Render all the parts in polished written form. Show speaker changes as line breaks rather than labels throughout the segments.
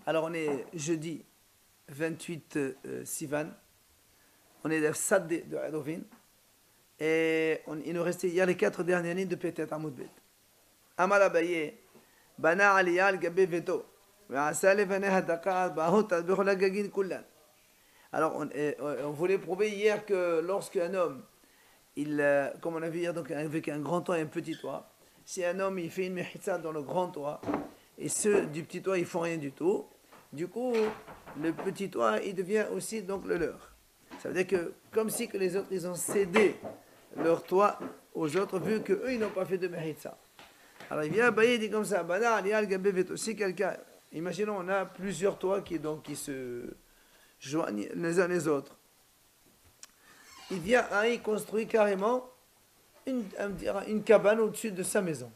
Alors on est jeudi 28 Sivan, on est à Sad de Adovin, et il nous restait hier les 4 dernières lignes de Petet Amoud Bet. Amal Abaye, Bana Aliyal Gabe Veto, Asale Vaneha Dakar, Bahot Adbehola Gagin Kullan. Alors on voulait prouver hier que lorsqu'un homme, comme on a vu hier, donc avec un grand toit et un petit toit, si un homme il fait une mechitza dans le grand toit, et ceux du petit toit ils font rien du tout, du coup le petit toit il devient aussi donc le leur. Ça veut dire que comme si que les autres ils ont cédé leur toit aux autres vu que eux ils n'ont pas fait de mechitza. Alors il vient il dit comme ça, si quelqu'un, imaginons on a plusieurs toits qui se joignent les uns les autres. Il vient il construit carrément une cabane au-dessus de sa maison.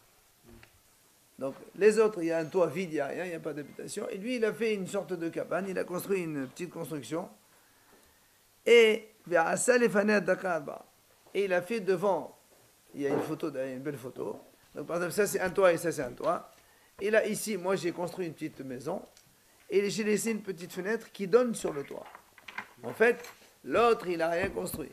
Donc les autres, il y a un toit vide, il n'y a rien, il n'y a pas d'habitation. Et lui, il a fait une sorte de cabane, il a construit une petite construction. Et il a fait devant, il y a une belle photo. Donc par exemple, ça c'est un toit et ça c'est un toit. Et là, ici, moi j'ai construit une petite maison. Et j'ai laissé une petite fenêtre qui donne sur le toit. En fait, l'autre, il n'a rien construit.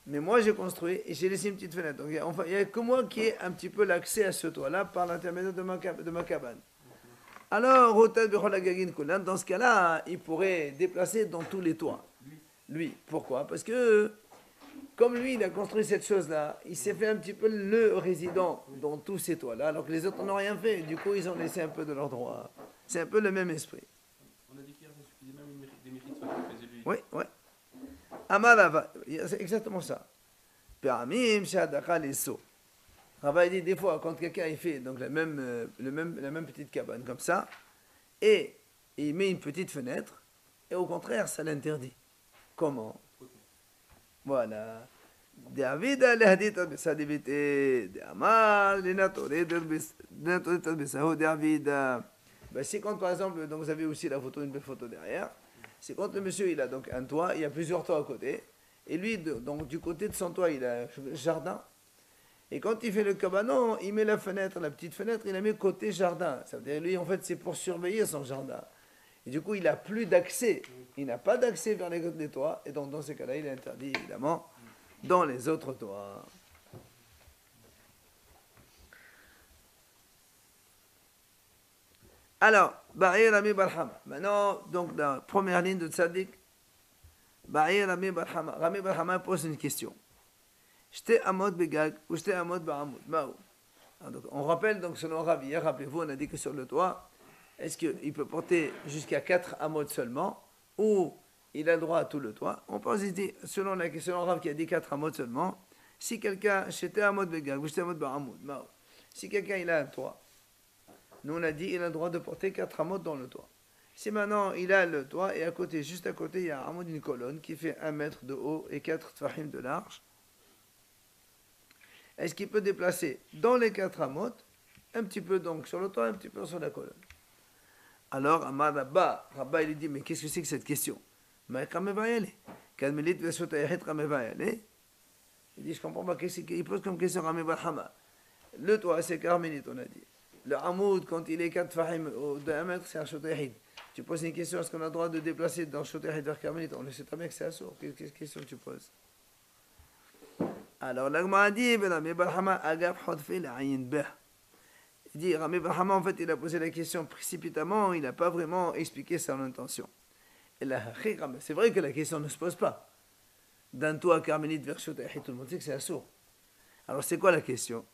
Mais moi, j'ai construit et j'ai laissé une petite fenêtre. Donc, il n'y a que moi qui ai un petit peu l'accès à ce toit-là par l'intermédiaire de ma cabane. Alors, dans ce cas-là, il pourrait déplacer dans tous les toits. Lui, pourquoi? Parce que, comme lui, il a construit cette chose-là, il s'est fait un petit peu le résident dans tous ces toits-là, alors que les autres n'ont rien fait. Du coup, ils ont laissé un peu de leur droit. C'est un peu le même esprit.
On a dit qu'il suffisait même des mérites soit qu'il faisait lui.
Oui, oui. Amalava, c'est exactement ça. Permim, Shadaka, les sauts. Rabbi dit des fois, quand quelqu'un fait donc la même petite cabane comme ça, et il met une petite fenêtre, et au contraire, ça l'interdit. Comment? Voilà. David a l'ahdit ça débité. Amal, David. C'est quand par exemple, donc vous avez aussi la photo, une belle photo derrière. C'est quand le monsieur il a donc un toit, il y a plusieurs toits à côté, et lui donc du côté de son toit il a un jardin, et quand il fait le cabanon, il met la fenêtre, la petite fenêtre, il la met côté jardin. Ça veut dire lui en fait c'est pour surveiller son jardin, et du coup il n'a plus d'accès, il n'a pas d'accès vers les côtés des toits, et donc dans ces cas-là il est interdit évidemment dans les autres toits. Alors, Ba'ir Rami Barhama. Maintenant, donc, dans la première ligne de Tzadik, Ba'ir Rami Barhama. Rami Barhama pose une question. J'étais Amod Begag ou j'étais Amod Ba'amoud. Donc, on rappelle, donc, selon Ravi, rappelez-vous, on a dit que sur le toit, est-ce qu'il peut porter jusqu'à 4 Amod seulement ou il a le droit à tout le toit? On pense ici, selon Rav qui a dit 4 Amod seulement, si quelqu'un, j'étais Amod Begag ou j'étais Amod Ba'amoud. Si quelqu'un, il a un toit, nous on a dit il a le droit de porter 4 amot dans le toit. Si maintenant il a le toit et à côté, juste à côté, il y a un amot d'une colonne qui fait 1 mètre de haut et 4 tfahim de large, est-ce qu'il peut déplacer dans les 4 amot, un petit peu donc sur le toit, un petit peu sur la colonne? Alors Amar Rabba il dit mais qu'est-ce que c'est que cette question? Il dit je comprends pas, qu'est-ce qu'il pose comme question Rami Barhama? Le toit c'est Carmélite on a dit. Le hamoud, quand il est 4 fahim de 1 mètre, c'est un shotahid. Tu poses une question, est-ce qu'on a le droit de déplacer dans shotahid vers Carmélite? On le sait très bien que c'est assourd. Quelle question tu poses? Alors, l'agma a dit, Rami Barhama agab hodfi l'ayin beh. Il dit, Rami Barhama, en fait, il a posé la question précipitamment, il n'a pas vraiment expliqué son intention. C'est vrai que la question ne se pose pas. D'un toit Carmélite vers shotahid, tout le monde sait que c'est assourd. Alors, c'est quoi la question?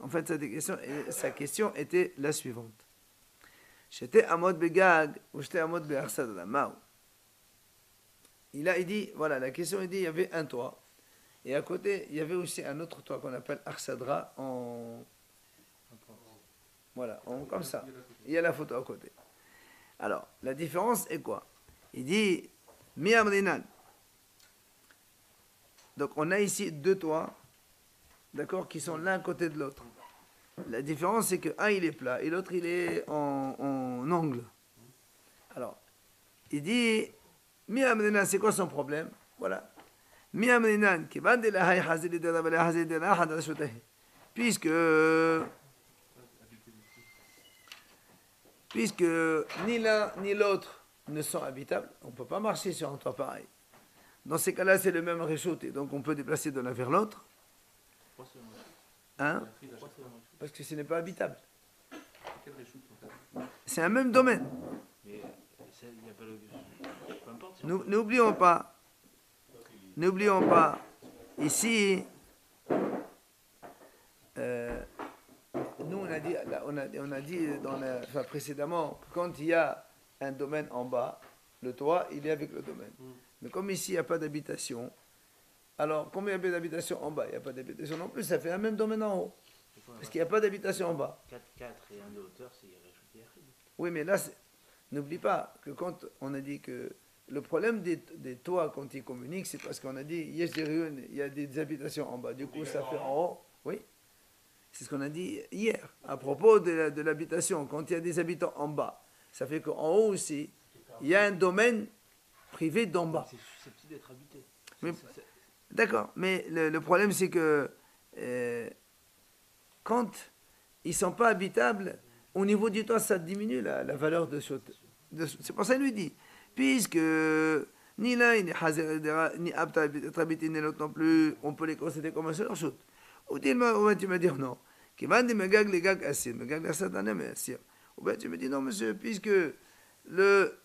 En fait, sa question était la suivante. J'étais Amod Begag ou j'étais Amod Be'arsadra Mao. Il dit, voilà, la question, il dit, il y avait un toit. Et à côté, il y avait aussi un autre toit qu'on appelle Arsadra voilà, comme ça. Il y a la photo à côté. Alors, la différence est quoi? Il dit, Miamrinan. Donc, on a ici 2 toits. D'accord, qui sont l'un à côté de l'autre. La différence, c'est que un il est plat et l'autre il est en angle. Alors, il dit, Miamrinan, c'est quoi son problème? Voilà. Miamrinan, qui va de la haï hazili de la bala hazili de la hadra shotahi. Puisque puisque ni l'un ni l'autre ne sont habitables, on ne peut pas marcher sur un toit pareil. Dans ces cas-là, c'est le même réchaud, et donc on peut déplacer de l'un vers l'autre. Hein? Parce que ce n'est pas habitable. C'est un même domaine. N'oublions pas, ici, nous on a dit précédemment, quand il y a un domaine en bas, le toit, il est avec le domaine. Mais comme ici, il n'y a pas d'habitation, alors combien il y a d'habitation en bas? Il n'y a pas d'habitation non plus, ça fait un même domaine en haut. Parce qu'il n'y a pas d'habitation en bas.
4 et 1 de hauteur, c'est rajouté.
Oui, mais là, n'oublie pas que quand on a dit que le problème des toits quand ils communiquent, c'est parce qu'on a dit il y a des habitations en bas. Du coup, ça fait en haut. Oui. C'est ce qu'on a dit hier. À propos de l'habitation, quand il y a des habitants en bas, ça fait qu'en haut aussi, il y a un domaine privé d'en bas.
C'est susceptible d'être habité.
D'accord, mais le problème, c'est que quand ils ne sont pas habitables, au niveau du toit, ça diminue la valeur de ce. C'est pour ça qu'il lui dit, puisque ni l'un ni apte à être habité, ni l'autre non plus, on peut les considérer comme un seul chute. Ou tu me dis non. Qui m'a dit, mais les gags assis, mais gags assis, mais assis. Ou bien tu me dis non, monsieur, puisque le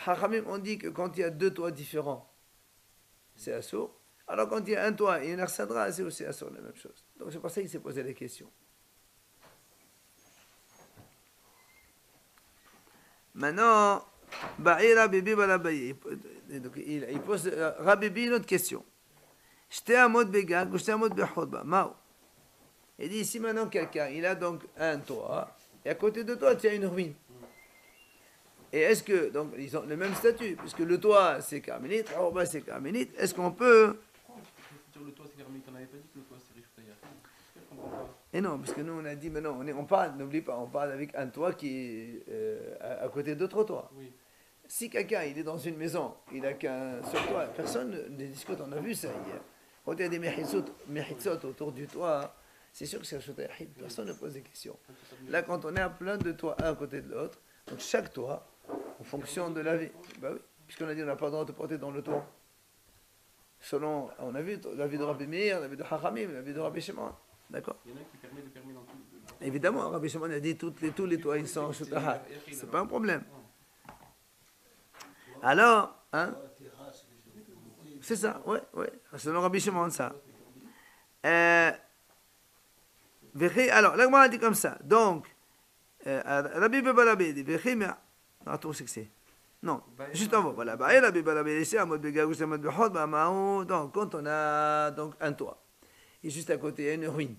Hachamim on dit que quand il y a deux toits différents, c'est assourd. Alors quand il y a un toit et une arsadra, c'est aussi assourd, la même chose. Donc c'est pour ça qu'il s'est posé la question. Maintenant, il pose Rabibi une autre question. Il dit ici maintenant quelqu'un, il a donc un toit, et à côté de toi, tu as une ruine. Et est-ce que, donc ils ont le même statut, puisque le toit c'est carmélite, en bas c'est carmélite, est-ce qu'on peut.
Le toit c'est carmélite, on n'avait pas dit que le toit c'est Rishutaïa. Je comprends pas.
Et non, parce que nous on a dit, mais non, on parle, n'oublie pas, on parle avec un toit qui est à côté d'autres toits.
Oui.
Si quelqu'un il est dans une maison, il n'a qu'un seul toit, personne ne discute, on a vu ça hier. Quand il y a des mehitsot autour du toit, c'est sûr que c'est Rishutaïa, personne ne pose des questions. Là, quand on est à plein de toits un à côté de l'autre, donc chaque toit, en fonction de la vie, bah oui, puisqu'on a dit on n'a pas le droit de porter dans le toit. Selon, on a vu la vie de Rabbi Meir, la vie de Hachamim, la vie de Rabbi Shimon. D'accord?
Il y en a qui permet dans tout.
Évidemment, Rabbi Shimon a dit tous les toits ils sont Shutahar. C'est pas un problème. Alors, hein? C'est ça, ouais. Selon Rabbi Shimon, ça. Alors, là, on dit comme ça. Donc, Rabbi Bebalabé dit, attends, c'est que c'est. Non, juste en haut, voilà. Donc, quand on a donc un toit, et juste à côté, il y a une ruine,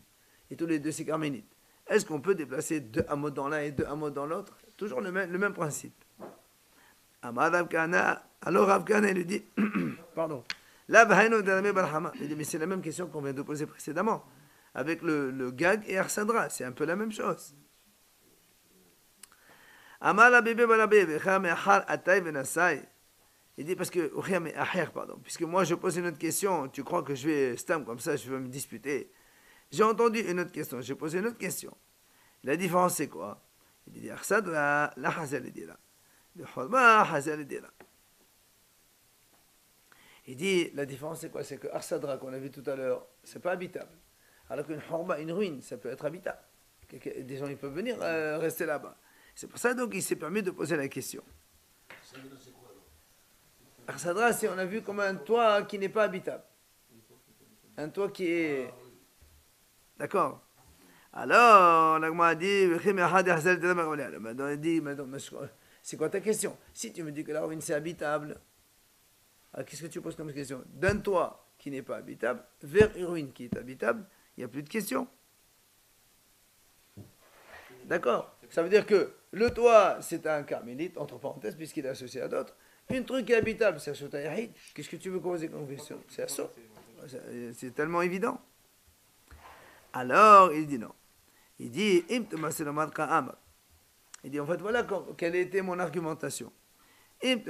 et tous les deux, c'est carmélites, est-ce qu'on peut déplacer deux hameaux dans l'un et deux hameaux dans l'autre? Toujours le même principe. Alors Rav Kana lui dit, pardon, il dit, mais c'est la même question qu'on vient de poser précédemment, avec le gag et Arsadra, c'est un peu la même chose. Il dit parce que, puisque moi je pose une autre question, tu crois que je vais stam comme ça, je vais me disputer. J'ai entendu une autre question, j'ai posé une autre question. La différence c'est quoi? Il dit Arsadra, la Hazal dit là. Le Khulba, Hazal dit là. Il dit la différence c'est quoi? C'est que Arsadra qu'on a vu tout à l'heure, c'est pas habitable. Alors qu'une Khulba, une ruine, ça peut être habitable. Des gens ils peuvent venir rester là-bas. C'est pour ça donc il s'est permis de poser la question. Arsadra, c'est on a vu comme un toit qui n'est pas habitable. Un toit qui est. D'accord. Alors, l'agma a dit, c'est quoi ta question? Si tu me dis que la ruine c'est habitable, alors qu'est-ce que tu poses comme question? D'un toit qui n'est pas habitable vers une ruine qui est habitable, il n'y a plus de question. D'accord? Ça veut dire que le toit, c'est un carmélite, entre parenthèses, puisqu'il est associé à d'autres. Une truc qui est habitable, c'est Ashut Yahid. Qu'est-ce que tu veux poser comme question? C'est assaut. C'est tellement évident. Alors, il dit non. Il dit, il dit, en fait, voilà quelle était mon argumentation. Il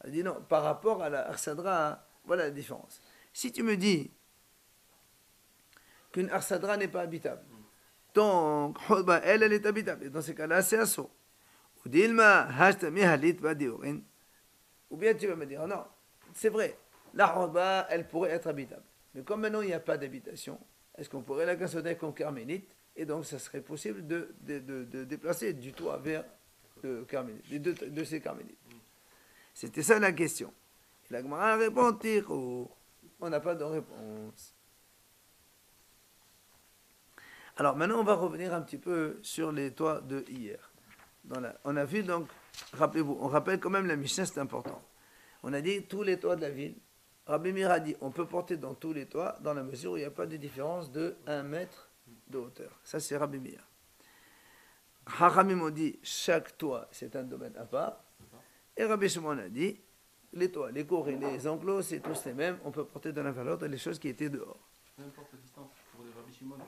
dit non, par rapport à la Arsadra, voilà la différence. Si tu me dis qu'une arsadra n'est pas habitable. Donc, Khutba, elle est habitable. Et dans ces cas-là, c'est assaut. Ou dilma, hashta mihalit badiurin. Ou bien tu vas me dire, non, c'est vrai, la Khutba, elle pourrait être habitable. Mais comme maintenant il n'y a pas d'habitation, est-ce qu'on pourrait la considérer comme carmélite? Et donc, ça serait possible de déplacer du toit vers le carmélite, de ces carmélites. C'était ça la question. Et la Gemara répond, Tiro. On n'a pas de réponse. Alors maintenant, on va revenir un petit peu sur les toits de hier. On a vu donc, rappelez-vous, on rappelle quand même la Mishnah, c'est important. On a dit tous les toits de la ville. Rabbi Meir a dit, on peut porter dans tous les toits, dans la mesure où il n'y a pas de différence de 1 mètre de hauteur. Ça, c'est Rabbi Meir. Hachamim ont dit, chaque toit, c'est un domaine à part. Et Rabbi Shimon a dit, les toits, les cours et les enclos, c'est tous les mêmes. On peut porter de l'un vers l'autre les choses qui étaient dehors.
Peu importe la distance pour les Rabbi Shimon.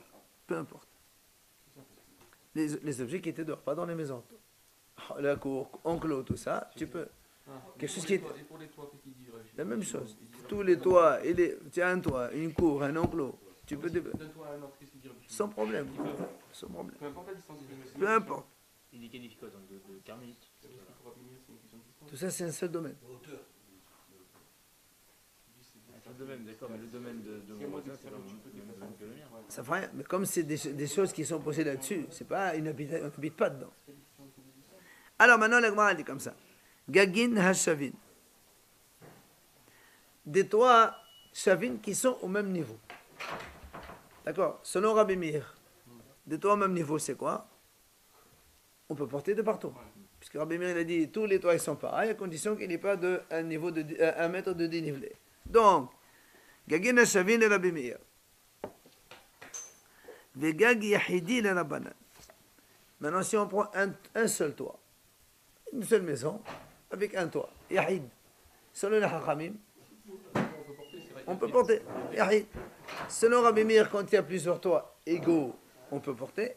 Peu importe. Les objets qui étaient dehors, pas dans les maisons. La cour, enclos, tout ça, tu peux. Quelque chose qui est...
Et pour les toits, qu'est-ce qu'il dit Rabbi Shimon?
La même chose. Tous les toits, tu as un toit, une cour, un enclos. Tu peux...
D'un toit à un autre, qu'est-ce qu'il dit Rabbi Shimon?
Sans problème. Sans problème.
Peu importe la distance.
Peu importe.
Il est qualifié quoi, donc de carmélite?
Pour Rabbi Meir, c'est une question de distance.
Tout ça, c'est un seul domaine.
C'est le domaine, d'accord, mais le domaine de mon voisin, c'est le même domaine que le mien.
Ça fait rien. Mais comme c'est des choses qui sont posées là-dessus, c'est pas on n'habite pas dedans. Alors maintenant, la Gemara dit comme ça. Gagin hashavin. Des toits shavin qui sont au même niveau. D'accord. Selon Rabbi Meir, des toits au même niveau, c'est quoi? On peut porter de partout. Puisque Rabbi Meir il a dit tous les toits ils sont pareils, à condition qu'il n'y ait pas de un niveau de 1 mètre de dénivelé. Donc, Gagin hashavin et Rabbi Meir. Vegag yahidi le Rabbanan. Maintenant, si on prend un seul toit, une seule maison, avec un toit, yahid, selon les hachamim, on peut porter, yahid. Selon Rabbi Meir, quand il y a plusieurs toits égaux, on peut porter.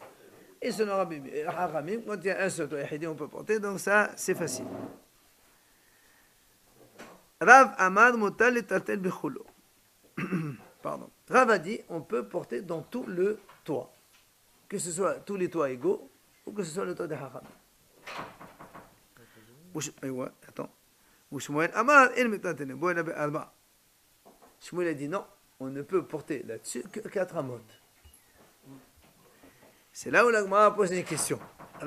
Et selon Rabbi Meir, hachamim, quand il y a un seul toit yahidi, on peut porter. Donc ça, c'est facile. Rav Amad Mutal et Tatel Bichulo. Pardon. Rav a dit, on peut porter dans tout le toit. Que ce soit tous les toits égaux, ou que ce soit le toit des hachamim. Attends. Shmuel a dit non, on ne peut porter là-dessus que 4 amot. C'est là où la Gemara pose une question. Et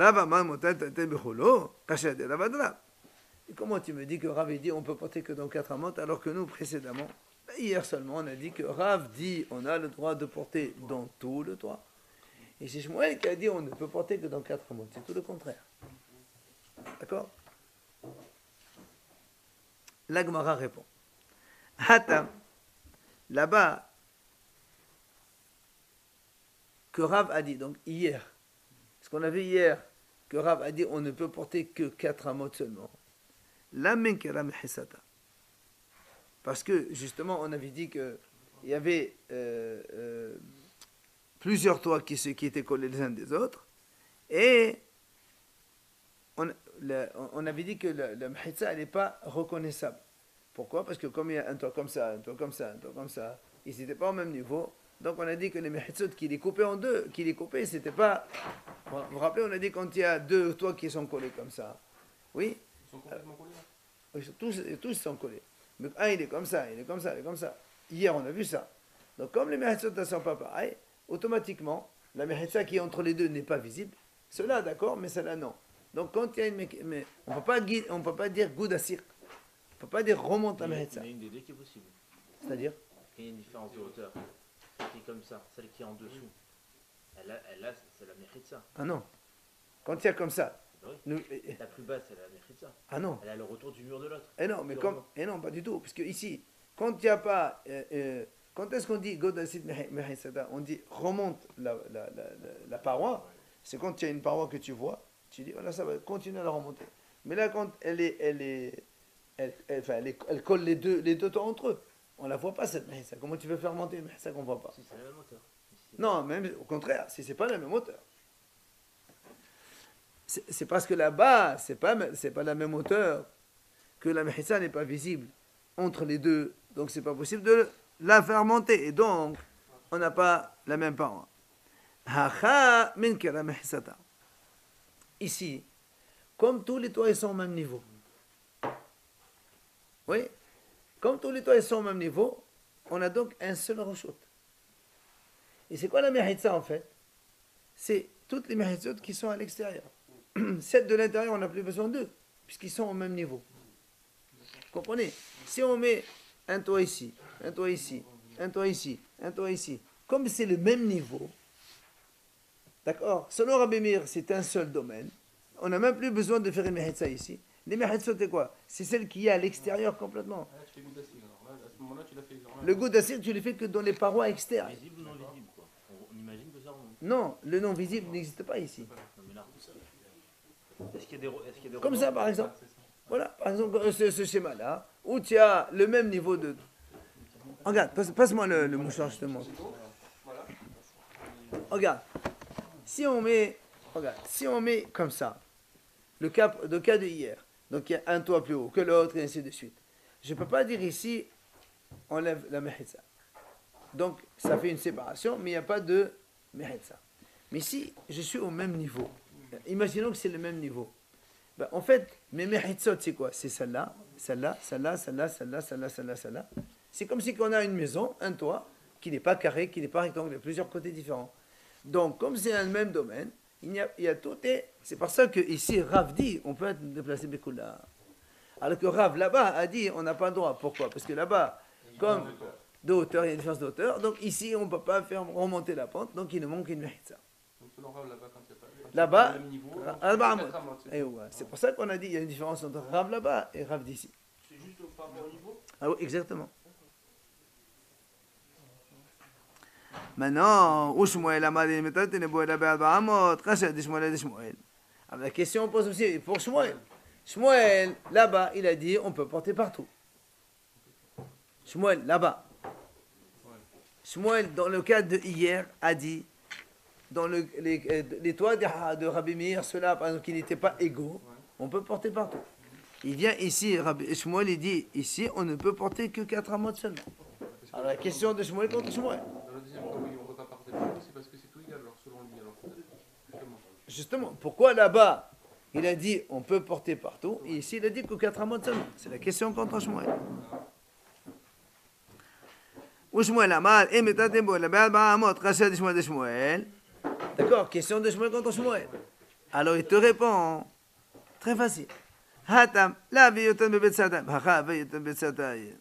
comment tu me dis que Rav dit on peut porter que dans 4 amot alors que nous précédemment, hier seulement on a dit que Rav dit on a le droit de porter dans tout le toit. Et c'est Shmuel qui a dit on ne peut porter que dans 4 amot. C'est tout le contraire. D'accord? La Gemara répond. Hatam, là-bas, que Rav a dit, donc hier, ce qu'on a vu hier, que Rav a dit on ne peut porter que 4 amot seulement. La menkera mehisata. Parce que justement, on avait dit qu'il y avait plusieurs toits qui étaient collés les uns des autres, et on avait dit que la mehitza, elle n'est pas reconnaissable. Pourquoi? Parce que comme il y a un toit comme ça, un toit comme ça, un toit comme ça, ils n'étaient pas au même niveau. Donc on a dit que les mehitzot qui les coupaient en deux, qui les coupaient, c'était pas... Vous vous rappelez, on a dit quand il y a 2 toits qui sont collés comme ça. Oui?
Ils sont complètement collés là.
Tous sont collés. Mais un, il est comme ça, il est comme ça, il est comme ça. Hier, on a vu ça. Donc comme les mehitzot ne sont pas pareils, automatiquement, la mehitza qui est entre les deux n'est pas visible. Cela, d'accord, mais cela, non. Donc quand il y a une... Mais on ne peut pas dire goud assir. On ne peut pas dire remonte la mehitza.
Il y en a une des deux qui est possible.
C'est-à-dire?
Il y a une différence de hauteur. Celle qui est comme ça, celle qui est en dessous. Elle a c'est la mechitza.
Ah non. Quand il y a comme ça.
Oui.
Nous,
La plus basse, c'est la mechitza.
ah non.
Elle a le retour du mur de l'autre.
Et non, mais comme, et non, pas du tout. Parce que ici, quand il n'y a pas... quand est-ce qu'on dit God Asid Mehisada? On dit remonte la paroi. C'est quand il y a une paroi que tu vois. Tu dis, voilà, ça va continuer à la remonter. Mais là, quand elle colle les deux toits entre eux, on ne la voit pas cette mehissa. Comment tu veux faire monter une mehissa qu'on ne voit pas?
Si, c'est la même hauteur.
Non, même au contraire, si ce n'est pas la même hauteur. C'est parce que là-bas, c'est pas la même hauteur, que la mehissa n'est pas visible entre les deux. Donc c'est pas possible de la faire monter. Et donc, on n'a pas la même paroi. Hacha min kera mehsata. Ici, comme tous les toits ils sont au même niveau. Oui, comme tous les toits ils sont au même niveau, on a donc un seul reshoot. Et c'est quoi la mehitza en fait? C'est toutes les mehitzot qui sont à l'extérieur. Celles de l'intérieur, on n'a plus besoin d'eux, puisqu'ils sont au même niveau. Vous comprenez? Si on met un toit ici, un toit ici, un toit ici, un toit ici, comme c'est le même niveau, d'accord? Selon Rabbi Meir, c'est un seul domaine. On n'a même plus besoin de faire une mehitza ici. Les mehitzot, c'est quoi? C'est celle qui est à l'extérieur complètement.
Ah, tu fais goût d'acide, alors là, à ce moment-là, tu l'as fait.
Le goût d'acide, tu le fais que dans les parois externes.
Visible ou non visible, quoi. On imagine que ça remonte.
Non, le non visible n'existe pas ici.
Non, mais là, est-ce qu'il y a des
Comme ça, par exemple.
C'est ça.
Voilà, par exemple, ce schéma-là, où tu as le même niveau de... Regarde, passe-moi le mouchoir, justement.
Voilà.
Regarde, si on met comme ça, le cas de hier, donc il y a un toit plus haut que l'autre, et ainsi de suite. Je ne peux pas dire ici, on lève la mehitza. Donc, ça fait une séparation, mais il n'y a pas de mehitza. Mais si je suis au même niveau, imaginons que c'est le même niveau. Ben, en fait, mes mehitzot, c'est quoi? C'est celle-là, celle-là, celle-là, celle-là, celle-là, celle-là, celle-là, celle-là. C'est comme si on a une maison, un toit, qui n'est pas carré, qui n'est pas rectangle, il y a plusieurs côtés différents. Donc, comme c'est un même domaine, il y a tout et... C'est pour ça que ici, Rav dit, on peut être déplacé Bekoula. Alors que Rav, là-bas, a dit, on n'a pas le droit. Pourquoi? Parce que là-bas, comme de hauteur, il y a une différence de hauteur. Donc ici, on ne peut pas faire remonter la pente, donc il nous manque une mehitza.
Donc, selon Rav, là-bas, quand il y a pas.
Là-bas,
le même niveau,
et ouais, c'est pour ça qu'on a dit qu'il y a une différence entre Rav là-bas et Rav d'ici.
C'est juste par rapport au niveau.
Ah oui, exactement. Maintenant, où Shmuel a dit, la question pose aussi pour Shmuel. Shmuel, là-bas, il a dit on peut porter partout. Shmuel, là-bas. Shmuel, dans le cas de hier, a dit dans les toits de Rabbi Meir, ceux-là, par exemple, qui n'étaient pas égaux, on peut porter partout. Il vient ici, Shmuel, il dit ici, on ne peut porter que 4 amotes seulement. Alors la question de Shmuel contre Shmuel.
Dans le deuxième cas, oui, on ne peut pas porter partout, c'est parce que c'est tout égal, alors selon lui. Alors,
Justement, pourquoi là-bas, il a dit on peut porter partout, et ici, il a dit que 4 amotes seulement. C'est la question contre Shmuel. D'accord, question de Shmuel contre Shmuel. Alors il te répond, très facile. Hatam, la viyotan bebetsatam, hacha viyotan bebetsatayim.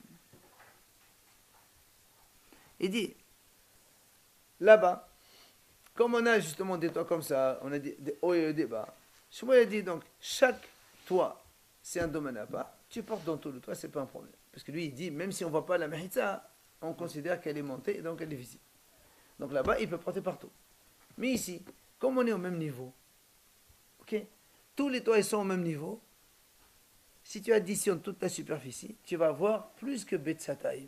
Il dit, là-bas, comme on a justement des toits comme ça, on a des hauts et des bas, Shmuel a dit donc, chaque toit, c'est un domaine à part, tu portes dans tout le toit, c'est pas un problème. Parce que lui, il dit, même si on ne voit pas la mehitza, on considère qu'elle est montée et donc elle est visible. Donc là-bas, il peut porter partout. Mais ici, comme on est au même niveau, ok, tous les toits ils sont au même niveau, si tu additionnes toute la superficie, tu vas avoir plus que Betsataim.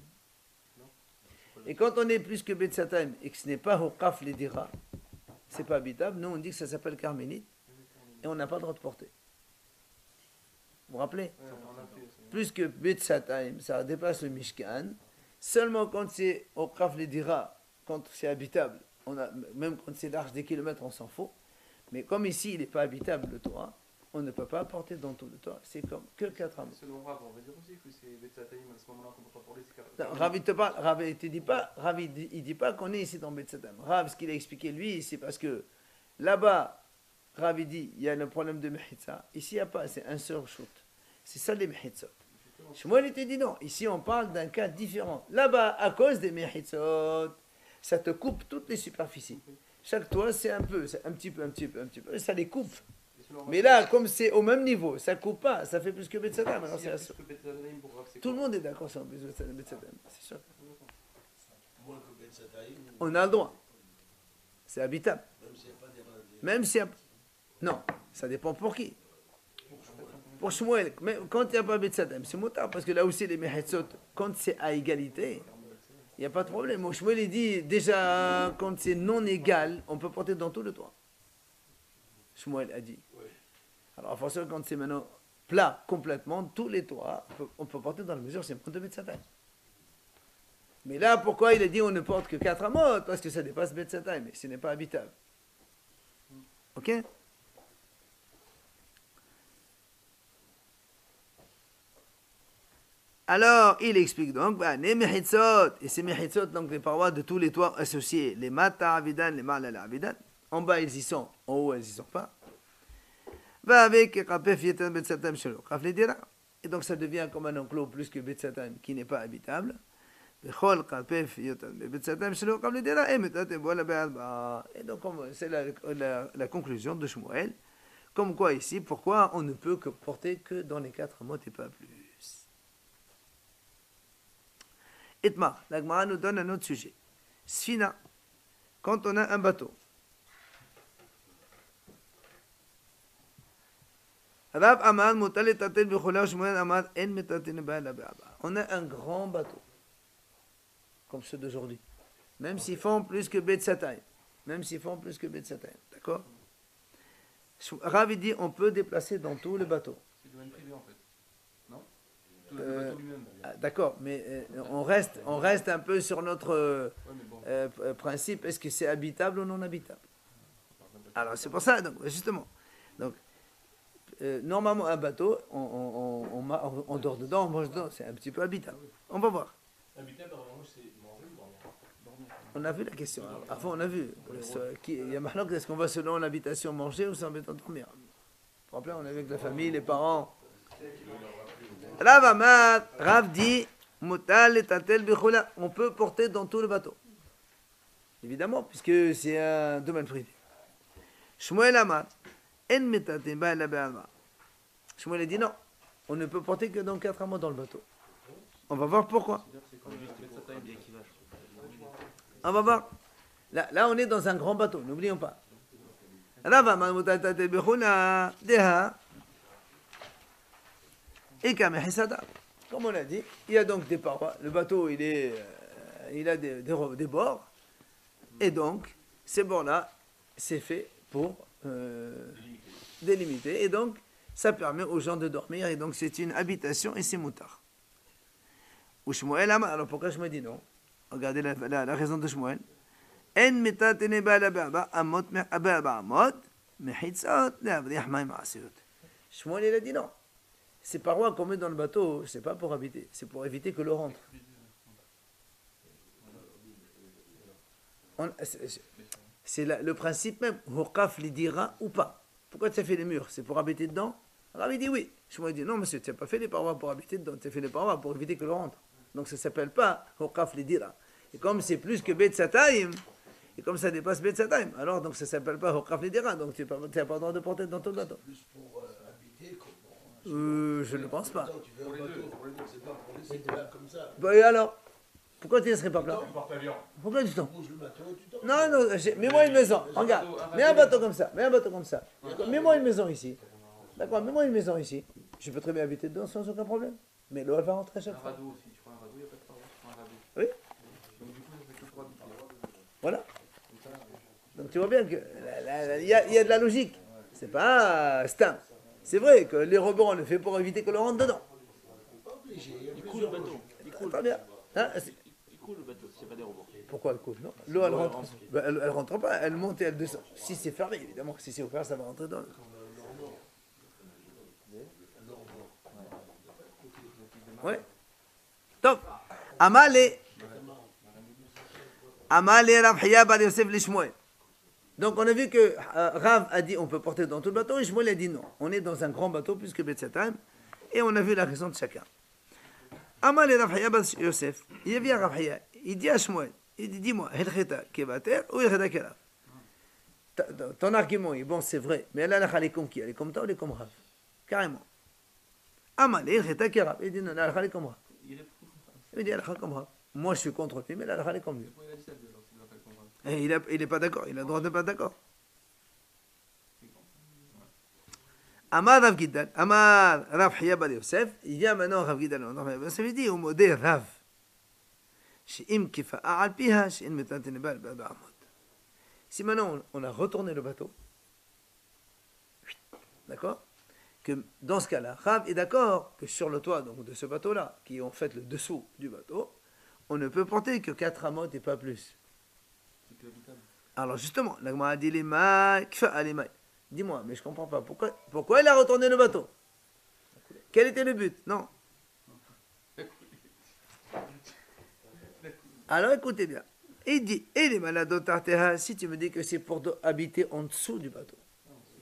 Et quand on est plus que Betsataim et que ce n'est pas Hokaf les Dira, c'est pas habitable, nous on dit que ça s'appelle Carmélite et on n'a pas le droit de porter. Vous vous rappelez? Plus que Betsataim, ça dépasse le Mishkan. Seulement quand c'est Hokaf les Dira, quand c'est habitable, même quand c'est large des kilomètres, on s'en fout. Mais comme ici, il n'est pas habitable le toit, on ne peut pas porter dans tout le toit. C'est comme que 4 amours.
Selon Rav, on va dire aussi que c'est Betsataïm à ce moment-là qu'on ne peut pas parler.
Rav, il te parle, Rav, il te dit pas, Rav, il dit pas qu'on est ici dans Betsataïm. Rav, ce qu'il a expliqué lui, c'est parce que là-bas, Rav, il dit, il y a le problème de Mehitza. Ici, il n'y a pas, c'est un seul shoot. C'est ça les Mehitzot. Shmuel, il te dit non. Ici, on parle d'un cas différent. Là-bas, à cause des Mehitzot, ça te coupe toutes les superficies. Chaque toit, c'est un peu, c'est un petit peu, et ça les coupe. Mais là, comme c'est au même niveau, ça coupe pas, ça fait plus que Betsataim. Tout le monde est d'accord sur Betsataim, c'est sûr. On a le droit. C'est habitable. Même si... Non, ça dépend pour qui. Pour Shmuel, quand il n'y a pas Betsataim, c'est motard, parce que là aussi, les Mehitzot, quand c'est à égalité, il n'y a pas de problème. Shmuel, il dit, déjà, quand c'est non égal, on peut porter dans tout le toit. Shmuel a dit. Alors, à force, quand c'est maintenant plat complètement, tous les toits, on peut porter dans la mesure, c'est moins de Betsataim. Mais là, pourquoi il a dit on ne porte que 4 amot? Parce que ça dépasse Betsataim, mais ce n'est pas habitable. Ok? Alors, il explique donc, les mechitzot, et ces mechitzot, donc les parois de tous les toits associés, les mata avidan, les ma'ala avidan, en bas ils y sont, en haut elles y sont pas. Va avec Kapef Yetan Betsatam Shelo, Kafle Dira. Et donc ça devient comme un enclos plus que Betsatam qui n'est pas habitable. Bechol Kapef Yetan Betsatam Shelo, Kafle Dira, et Metatem Bola Be'alba. Et donc c'est la conclusion de Shmuel. Comme quoi ici, pourquoi on ne peut que porter que dans les 4 mots et pas plus. Itmar, la Gemara nous donne un autre sujet. Sfina, quand on a un bateau. Rav Amad mutal etatel b'chola Shmuel Amad en metatin ba'ala be'aba. On a un grand bateau, comme ceux d'aujourd'hui. Même s'ils font plus que Betsataim. Même s'ils font plus que Betsataim. D'accord? Rav dit on peut déplacer dans tout le bateau.
C'est domaine privé en fait. Non? Tout le bateau lui-même.
D'accord, mais on reste un peu sur notre
Ouais, mais bon.
principe. Est-ce que c'est habitable ou non habitable? Alors c'est pour ça, donc, justement. Donc, normalement, un bateau, on dort dedans, on mange dedans, c'est un petit peu habitable. On va voir.
Habitable, apparemment, c'est manger ou dormir?
On a vu la question. Avant, on a vu. Il y a maintenant, est-ce qu'on va selon l'habitation manger ou c'est en béton dormir? Pour rappel, on est avec la famille, les parents. Rav Amad, Rav dit, Mutal et Tatel Bechula, on peut porter dans tout le bateau. Évidemment, puisque c'est un domaine privé. Shmuel Amad, En Metatim Ba'ala Be'alma. Shmuel a dit non, on ne peut porter que dans 4 mots dans le bateau. On va voir pourquoi. On va voir. Là, on est dans un grand bateau, n'oublions pas. Rav Amad, Mutal et Tatel Bechula, Deha. Et Kamehesada. Comme on a dit, il y a donc des parois. Le bateau, il a des bords. Et donc, ces bords-là, c'est fait pour délimiter. Et donc, ça permet aux gens de dormir. Et donc, c'est une habitation et c'est moutard. Ou Shmuel, alors pourquoi je me dis non? Regardez la raison de Shmuel. En metatene ba'ala be'aba amot me'aba amot mehitzot le'avriach ma'im asirut. Shmuel, il a dit non. Ces parois qu'on met dans le bateau, c'est pas pour habiter, c'est pour éviter que l'eau rentre. C'est le principe même, Hokaf l'idira ou pas. Pourquoi tu as fait les murs? C'est pour habiter dedans? Alors il dit oui. Je me dis non monsieur, tu n'as pas fait les parois pour habiter dedans, tu as fait les parois pour éviter que l'eau rentre. Donc ça ne s'appelle pas Hokaf l'idira. Et comme c'est plus que Betsataim, et comme ça dépasse Betsataim, alors donc ça ne s'appelle pas Hokaf l'idira, donc tu n'as pas le droit de porter dans ton bateau. Je ne pense pas.
Tu veux un bateau, c'est pas pour laisser plat comme ça.
Bah, et alors? Pourquoi tu ne laisserais pas plat? Pourquoi du temps?
Bouge le bateau, tu dors.
Non, non, mets-moi une maison. Regarde, mets un bateau comme ça. Mets un bateau comme ça. Mets-moi une maison ici. D'accord, mets-moi une maison ici. Je peux très bien habiter dedans sans aucun problème. Mais l'eau, elle va rentrer chaque
Un
fois.
radeau aussi, tu prends un radeau, il n'y a pas de paroi, tu prends un radeau.
Oui,
Donc du coup, ça fait que pour habiter.
voilà. Donc tu vois bien que il y a de la logique. C'est pas Stein. C'est vrai que les rebonds, on le fait pour éviter que l'on rentre dedans.
Pas obligé. Il y a
Il coule le
plusieurs
bateau. Il coule.
Très bien. Hein,
Il coule le bateau, s'il n'y a pas des robots.
pourquoi elle coule? Non, l'eau, elle rentre. Ben, elle rentre pas, elle monte et elle descend. Si c'est fermé, évidemment, si c'est ouvert, ça va rentrer dedans. Ouais. Top. Amale Rav Hiya bar Yosef li Shmuel. Donc on a vu que Rav a dit on peut porter dans tout le bateau et Shmuel a dit non. On est dans un grand bateau plus que Betsataim et on a vu la raison de chacun. Amale Rav Hiya bar Yosef. Il vient Rav Hiya, il dit à Shmuel, il dit dis-moi, Hilcheta kevater ou Hilcheta kerav? Ton argument est bon, c'est vrai, mais là, elle est comme qui? Elle est comme toi ou elle est comme Rav? Carrément. Amale Hilcheta kerav. Il dit non, elle est comme Rav. Il dit elle est comme Rav. Moi je suis contre lui, mais elle est comme lui.
Pourquoi il a dit ça alors s'il va pas le comprendre?
Et il n'est pas d'accord, il a le droit de ne pas être d'accord. Amar Rav Giddal, Amar Rav Hiya bar Yosef, il vient maintenant Rav Giddal, Rav Hiya bar Yosef, il dit, הוא מודה רב, שאם כפאה על פיה, שאין מתנתן בעל בעמוד. Si maintenant on a retourné le bateau, d'accord, que dans ce cas-là, Rav est d'accord que sur le toit donc, de ce bateau-là, qui est en fait le dessous du bateau, on ne peut porter que 4 amot et pas plus.
C'est plus habitable.
Alors justement, la Gemara a dit les mailles, dis-moi, mais je comprends pas, pourquoi il a retourné le bateau? Quel était le but? Non. Alors écoutez bien. Il dit, et les malades si tu me dis que c'est pour habiter en dessous du bateau.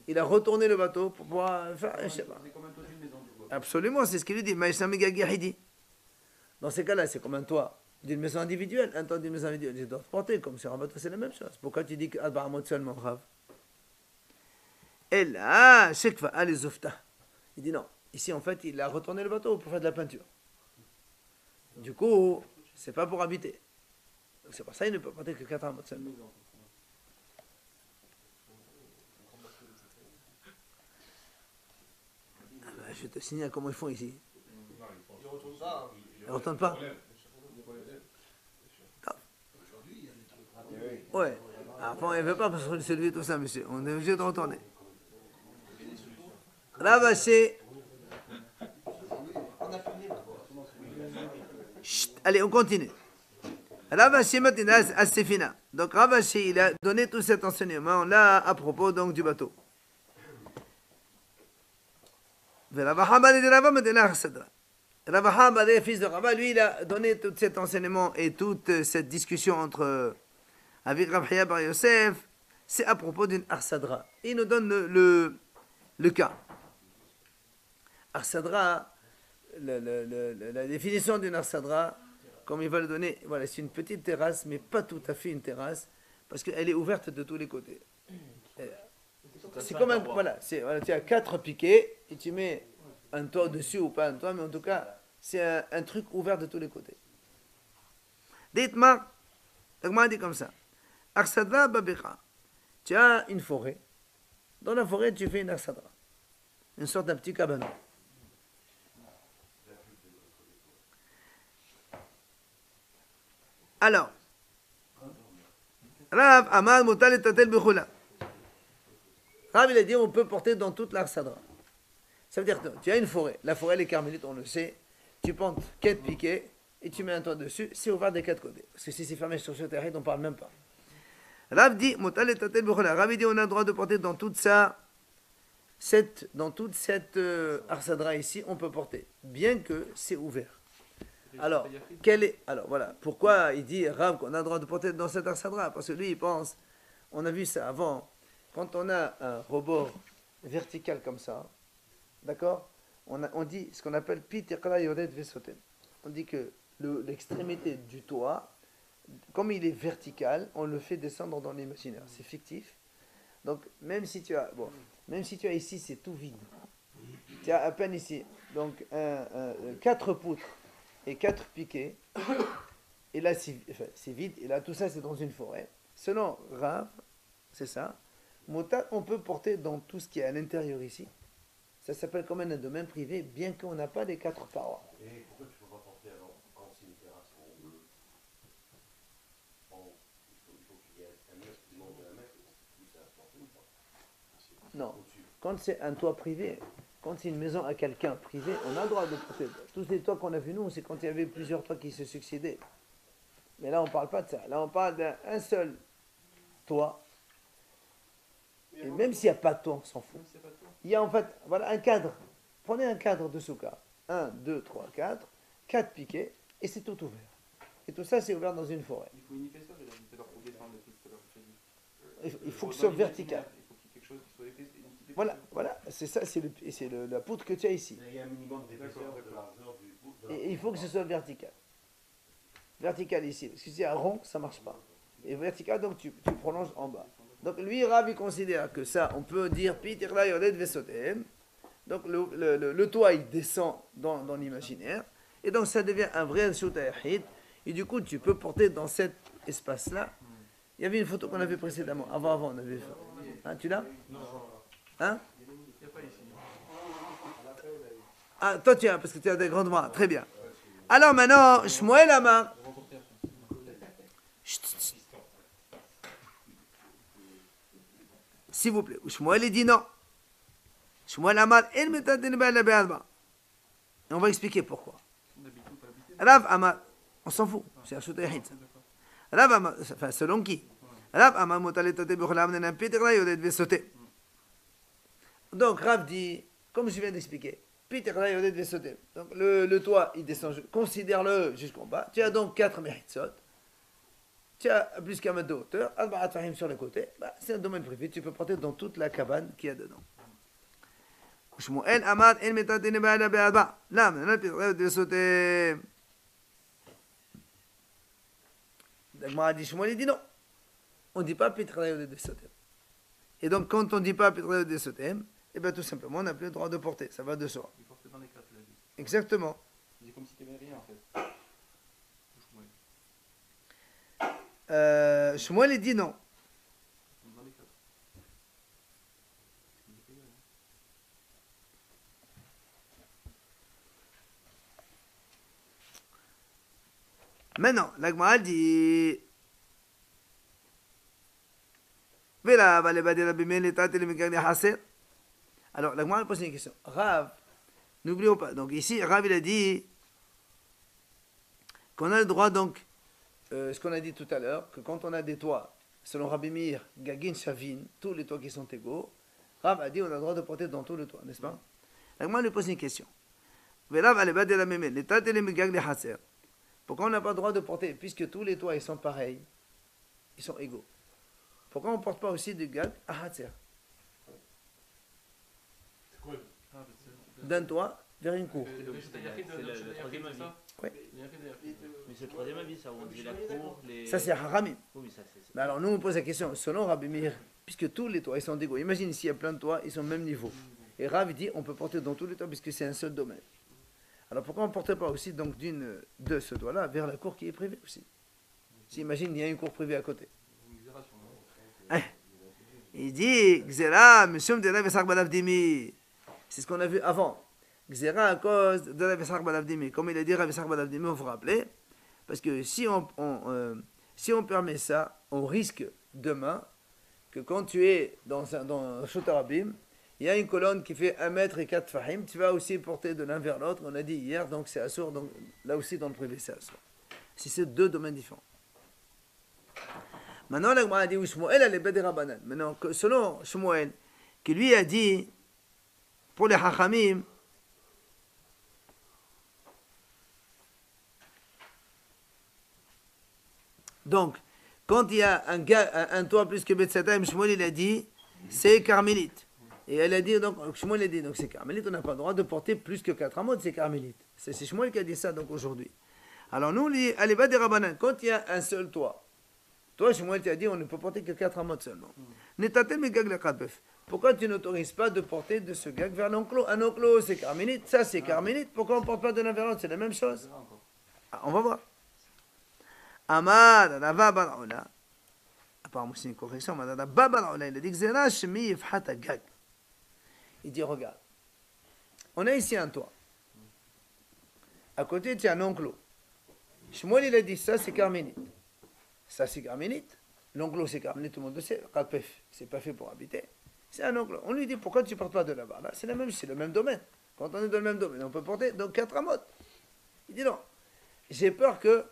Il a retourné le bateau pour pouvoir faire, je sais pas.
C'est comme un toit d'une maison, du coup.
Absolument, c'est ce qu'il lui dit. Dans ces cas-là, c'est comme un toit d'une maison individuelle. Un toit d'une maison individuelle, je dois porter, comme sur un bateau, c'est la même chose. Pourquoi tu dis que Adbaramot seulement grave? Et là, Shekva, allez, Zofta. Il dit non. Ici, en fait, il a retourné le bateau pour faire de la peinture. Du coup, c'est pas pour habiter. Donc c'est pour ça qu'il ne peut porter que 4 amot seulement. Ah ben, je te signale comment ils font ici.
Il retourne pas.
Ils ne retournent pas.
Aujourd'hui, il y a des trucs.
Ouais. Après, il ne veut pas parce qu'on se lever tout ça, monsieur. On est obligé de retourner. Ravaché. Chut, allez, on continue. Ravaché maintenant à Sefina. Donc Ravaché, il a donné tout cet enseignement là à propos donc du bateau. Ravahama, fils de Rava, lui, il a donné tout cet enseignement et toute cette discussion entre avec Rav Haya bar Yosef, c'est à propos d'une arsadra. Il nous donne le cas. Arsadra, la définition d'une arsadra, comme il va le donner, voilà, c'est une petite terrasse, mais pas tout à fait une terrasse, parce qu'elle est ouverte de tous les côtés. C'est comme un, voilà, tu as 4 piquets et tu mets un toit dessus ou pas un toit, mais en tout cas, c'est un truc ouvert de tous les côtés. Dites-moi, on dit comme ça. Arsadra babira. Tu as une forêt. Dans la forêt, tu fais une arsadra. Une sorte d'un petit cabanon. Alors, Rav Amar Mutal et Tatel Bechula. Rav, il a dit on peut porter dans toute l'arsadra. Ça veut dire que tu as une forêt. La forêt, les carmélites, on le sait. Tu plantes 4 piquets et tu mets un toit dessus. C'est ouvert des 4 côtés. Parce que si c'est fermé sur ce terrain, on ne parle même pas. Rav dit Mutal et Tatel Bechula. Rav dit on a le droit de porter dans toute cette arsadra ici, on peut porter. Bien que c'est ouvert. Alors, alors pourquoi il dit Rav qu'on a le droit de porter dans cette arsadra? Parce que lui, il pense, on a vu ça avant, quand on a un rebord vertical comme ça, d'accord, on dit ce qu'on appelle Pitekla Yodet Vesoten. On dit que l'extrémité du toit, comme il est vertical, on le fait descendre dans l'imaginaire. C'est fictif. Donc, même si tu as ici, c'est tout vide. Tu as à peine ici, donc 4 poutres et 4 piquets, et là c'est vide, et là tout ça c'est dans une forêt. Selon Rav, c'est ça, on peut porter dans tout ce qui est à l'intérieur ici. Ça s'appelle comme un domaine privé, bien qu'on n'a pas les 4 parois.
Et pourquoi tu ne peux pas porter alors quand c'est une terrasse en haut? Il faut qu'il y ait un mètre qui monte de 1 mètre, puis ça porte ou pas?
Non, quand c'est un toit privé, quand c'est une maison à quelqu'un privé, on a le droit de porter. Tous les toits qu'on a vus nous, c'est quand il y avait plusieurs toits qui se succédaient. Mais là, on ne parle pas de ça. Là, on parle d'un seul toit. Et même s'il n'y a pas de toit, on s'en fout. Il y a en fait, voilà, un cadre. Prenez un cadre de souka. 1, 2, 3, 4. 4 piquets, et c'est tout ouvert. Et tout ça, c'est ouvert dans une forêt.
Il faut une épaisseur, j'ai dit tout à l'heure, pour descendre depuis tout à l'heure.
Il faut que ce soit vertical.
Il faut qu'il y ait quelque chose qui soit épais.
Voilà, c'est ça, c'est la poutre que tu as ici.
Il y a un minimum d'épaisseur de largeur du bout.
Et il faut que ce soit vertical. Vertical ici. Parce que si c'est un rond, ça ne marche pas. Et vertical, donc tu prolonges en bas. Donc lui, Rav, il considère que ça, on peut dire Pitirla Yodet Vesotem. Donc le toit, il descend dans l'imaginaire. Et donc ça devient un vrai Shutayahid. Et du coup, tu peux porter dans cet espace-là. Il y avait une photo qu'on avait précédemment. Avant, on avait fait. Hein, tu l'as? Hein?
Il n'y a pas ici.
Ah, toi tu as, parce que tu as des grandes bras. Très bien. Alors maintenant, Shmuel Amar. Chut. S'il vous plaît. Shmuel, il dit non. Shmuel Amar, il me. Et on va expliquer pourquoi. Rav Amar, On s'en fout, c'est Rishut Yahid.
D'accord.
Rav, enfin, selon qui? Rav Amar Mutal Tate Bechol Amnen Pitir La Yodet Vesote. Donc Rav dit, comme je viens d'expliquer, Pitir La Yodet Vesote. Donc le toit, il descend, considère-le jusqu'en bas. Tu as donc 4 Mechitsot. Tu as plus qu'un mètre de hauteur, Al-Ba'at Fahim sur les côtés. Bah, c'est un domaine privé, tu peux porter dans toute la cabane qu'il y a dedans. Shmuel Amar En Metatene Ba'ala Be'alba. Là, maintenant, Pitir La Yodet Vesote. L'Agmara dit, Shmuel, il dit non. On ne dit pas Pitrayo de Sotem. Et donc, quand on ne dit pas Pitrayo de Sotem, eh bien, tout simplement, on n'a plus le droit de porter. Ça va de soi.
Il portait dans les 4, il a dit.
Exactement.
C'est comme si tu n'avais rien en fait. Shmuel.
Shmuel, il dit non.
Dans les 4. Il était là, hein.
Maintenant, l'Agmara dit. Alors, l'Agmara pose une question. Rav, n'oublions pas. Donc, ici, Rav, il a dit qu'on a le droit, donc, ce qu'on a dit tout à l'heure, que quand on a des toits, selon Rabbi Meir, Gagin, Shavin, tous les toits qui sont égaux, Rav a dit on a le droit de porter dans tout le toit, n'est-ce pas? L'Agmara lui pose une question. Pourquoi on n'a pas le droit de porter, puisque tous les toits ils sont pareils, ils sont égaux? Pourquoi on ne porte pas aussi du gag à Hatzer?
C'est quoi?
Ah, c'est
D'un toit vers une cour.
C'est le troisième avis.
Oui.
Mais c'est le troisième avis, ça, où on dit la cour, les...
Ça c'est Haramim.
Oui, mais ça,
Mais alors nous on pose la question, selon Rabbi Meir, puisque tous les toits ils sont égaux, imagine ici il y a plein de toits, ils sont au même niveau. Et Rav dit on peut porter dans tous les toits puisque c'est un seul domaine. Alors pourquoi on ne porte pas aussi donc de ce toit-là vers la cour qui est privée aussi? Si imagine il y a une cour privée à côté.
une exagération.
Il dit Gzera, Mishum de Rav Yitzhak Balavdimi. C'est ce qu'on a vu avant. Gzera à cause de Rav Yitzhak Balavdimi. Comme il a dit Rav Yitzhak Balavdimi, on vous rappelez. Parce que si on permet ça, on risque demain que quand tu es dans Shotarabim, il y a une colonne qui fait 1 mètre et 4 fahim, tu vas aussi porter de l'un vers l'autre. On a dit hier, donc c'est assour, donc là aussi dans le privé c'est assour. Si c'est 2 domaines différents. Maintenant, l'Agmara a dit, oui, Shmuel, elle est Bede Rabbanan. Maintenant, selon Shmuel, qui lui a dit, pour les Hachamim, donc, quand il y a un toit plus que Bet Sataim, Shmuel, il a dit, c'est carmélite. Et elle a dit, donc, Shmuel a dit, donc c'est carmélite, on n'a pas le droit de porter plus que 4 amot, c'est carmélite. C'est Shmuel qui a dit ça, donc, aujourd'hui. Alors, nous, elle est Bede Rabbanan, quand il y a un seul toit, toi, Shmuel t'a dit on ne peut porter que 4 amot seulement. Pourquoi tu n'autorises pas de porter de ce gag vers l'enclos? Un enclos c'est carmélite, ça c'est carmélite. Pourquoi on ne porte pas de l'un vers l'autre? C'est la même chose. Ah, on va voir. Amad, Rava Baraola. Apparemment c'est une correction. Rava Baraola, il a dit Xera Shemi Yifhata Gag. Il dit regarde, on a ici un toit. À côté, tu as un enclos. Shmuel il a dit ça c'est carmélite. Ça c'est carmélite. L'enclos c'est carmélite, tout le monde le sait. C'est pas fait pour habiter. C'est un enclos. On lui dit pourquoi tu ne portes pas de là-bas? Là, c'est le même domaine. Quand on est dans le même domaine, on peut porter donc 4 amot. Il dit non. J'ai peur que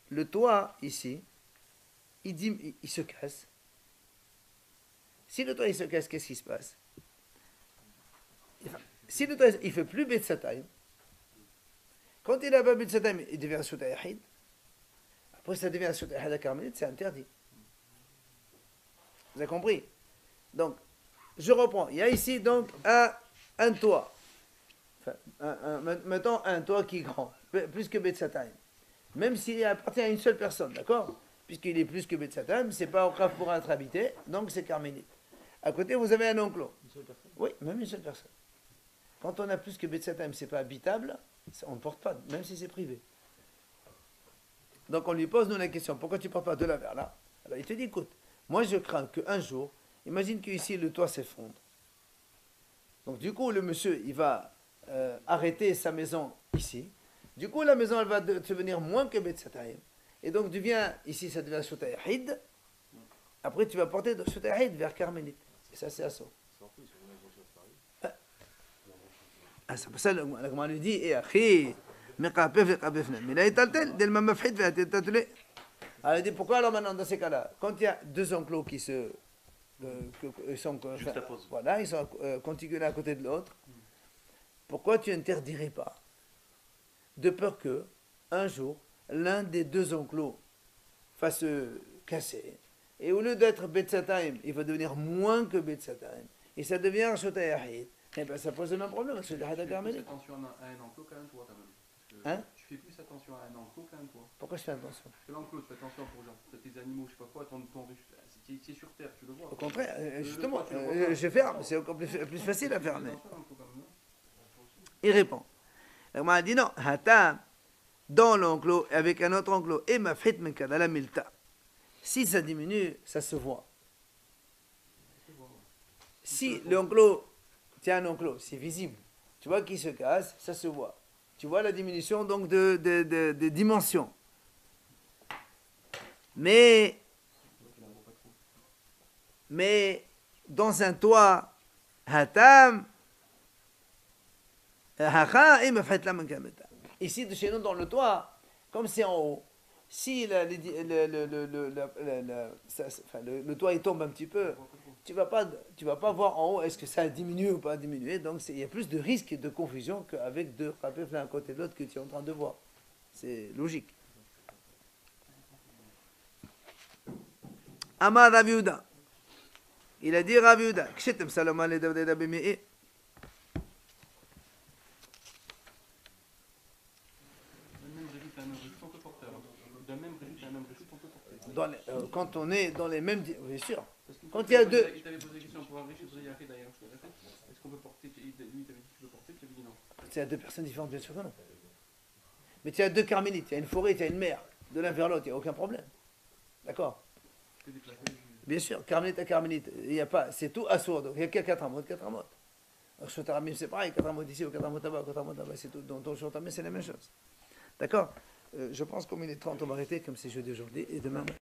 le toit ici, il se casse. Si le toit il se casse, qu'est-ce qui se passe? Si le toit il fait plus Bet Sataim, quand il n'a pas Bet Sataim, il devient Shuta Yahid. Après, ça devient un Shuta Yahid à carmélite, c'est interdit. Vous avez compris? Donc, je reprends. Il y a ici donc un toit. Enfin, mettons un toit qui est grand, plus que Bet Sataim. Même s'il appartient à une seule personne, d'accord? Puisqu'il est plus que Bet Sataim, c'est pas au cas pour être habité, donc c'est carmélite. À côté, vous avez un enclos.
Une seule personne?
Oui, même une seule personne. Quand on a plus que Bet Sataim, c'est pas habitable, on ne porte pas, même si c'est privé. Donc on lui pose nous la question, pourquoi tu ne portes pas de là vers là? Alors il te dit, écoute, moi je crains qu'un jour, imagine qu'ici le toit s'effondre. Donc du coup le monsieur, il va arrêter sa maison ici. Du coup la maison elle va devenir moins que Bet Sataim. Et donc ici ça devient Shuta Yahid. Après tu vas porter de Shuta Yahid vers Carmélite. Et ça c'est assaut. Ah, c'est pour ça que l'Agma lui dit, et Akhi, Alors il dit pourquoi alors maintenant dans ces cas-là, quand il y a deux enclos qui se sont
Juste à pause.
voilà, ils sont contigus l'un à côté de l'autre, pourquoi tu n'interdirais pas, de peur que un jour l'un des deux enclos fasse se casser, et au lieu d'être Betsataim, il va devenir moins que Betsataim, et ça devient un Shotayahid, et bien ça pose le même problème, parce que
Tu fais plus attention à un enclos qu'à un toit quand même. Parce que
Hein?
tu fais plus attention à un enclos qu'à un toit.
Pourquoi je fais attention?
Parce que l'enclos, tu fais attention pour genre, tes animaux, je sais pas quoi, ton c'est sur terre, tu le vois.
Au contraire,
Le
justement,
toit, tu le vois pas.
je ferme, c'est encore plus facile à fermer.
Attention à l'enclos quand même, non?
Il répond. On m'a dit non, Hatam, dans l'enclos, avec un autre enclos, et ma frite me la milta. Si ça diminue, ça se voit. Si l'enclos, tu as un enclos, c'est visible. Tu vois qu'il se casse, ça se voit. Tu vois la diminution donc de dimension. Mais dans un toit, Hatam, ici, de chez nous, dans le toit, comme c'est en haut, si le toit il tombe un petit peu, tu vas pas voir en haut est-ce que ça a diminué ou pas diminué. Donc il y a plus de risques et de confusion qu'avec deux frappés l'un à côté de l'autre que tu es en train de voir. C'est logique. Amar Rav Yehuda. Il a dit Rav Yehuda, Kshetem Salomon le Davdeda Bemi'e. Quand on est dans les mêmes... Bien sûr. Quand il y a deux...
Il t'avait posé la question pour un riche, est-ce qu'on peut porter, lui t'avait dit que tu peux porter, tu avais dit non.
C'est à deux personnes différentes, bien sûr que non. Mais tu as deux carmélites, il y a une forêt, il y a une mer, de l'un vers l'autre, il n'y a aucun problème. D'accord? Bien sûr, carmélite à carmélite, il n'y a pas, c'est tout assourd, donc il n'y a qu'à 4 amotes, 4 amotes. Alors, Shotaramim, c'est pareil, 4 amotes ici, ou 4 amotes là-bas, 4 amotes là-bas, c'est tout. Dans ton Shotaramim, c'est la même chose. D'accord? Je pense comme il est 30, on va arrêter, comme c'est jeudi aujourd'hui, et demain.